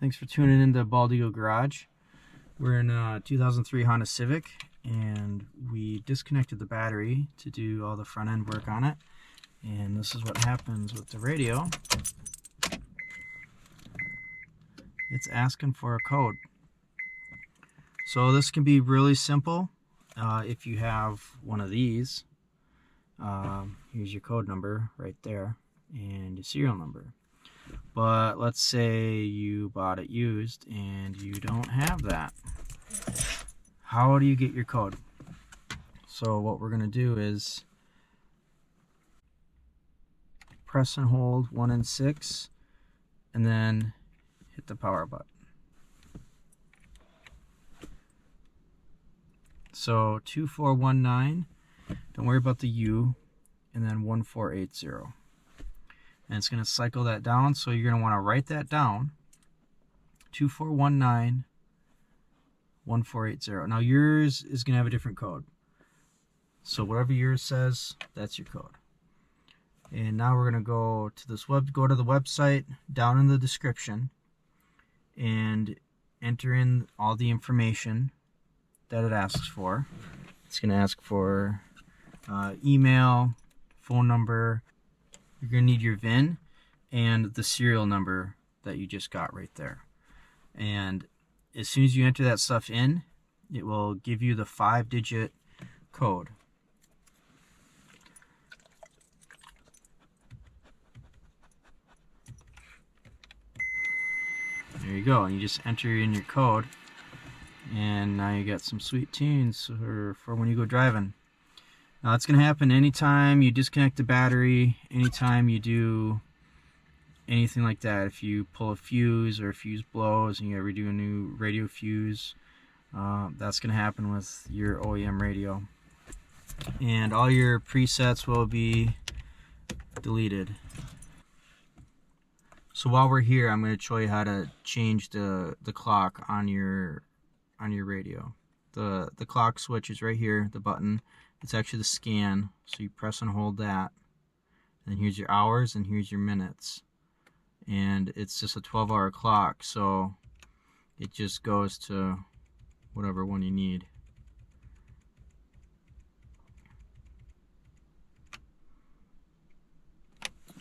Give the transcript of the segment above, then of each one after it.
Thanks for tuning into Bald Eagle Garage. We're in a 2003 Honda Civic, and we disconnected the battery to do all the front end work on it. And this is what happens with the radio. It's asking for a code. So this can be really simple if you have one of these. Here's your code number right there and your serial number. But let's say you bought it used and you don't have that. How do you get your code? So what we're going to do is press and hold 1 and 6 and then hit the power button. So 2419, don't worry about the U, and then 1480. And it's going to cycle that down, so you're going to want to write that down. 2419 1480. Now yours is going to have a different code. So whatever yours says, that's your code. And now we're going to go to this go to the website down in the description and enter in all the information that it asks for. It's going to ask for email, phone number. You're going to need your VIN and the serial number that you just got right there. And as soon as you enter that stuff in, it will give you the 5-digit code. There you go, and you just enter in your code, and now you got some sweet tunes for when you go driving. Now it's going to happen anytime you disconnect the battery, anytime you do anything like that. If you pull a fuse or a fuse blows and you ever do a new radio fuse, that's going to happen with your OEM radio. And all your presets will be deleted. So while we're here, I'm going to show you how to change the clock on your radio. The clock switch is right here, the button. It's actually the scan, so you press and hold that. And here's your hours and here's your minutes. And it's just a 12-hour clock, so it just goes to whatever one you need.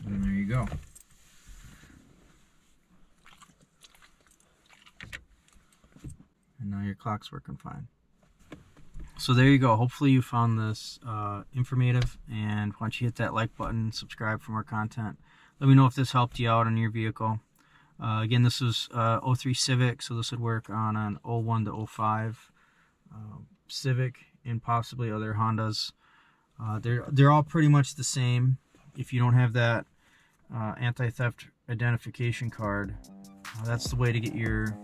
And there you go. And now your clock's working fine. So there you go. Hopefully you found this informative, and why don't you hit that like button, subscribe for more content. Let me know if this helped you out on your vehicle. Again, this is 03 Civic, so this would work on an 01 to 05 Civic and possibly other Hondas. They're all pretty much the same. If you don't have that anti-theft identification card, that's the way to get your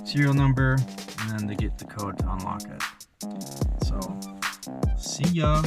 serial number and then to get the code to unlock it. So, see ya!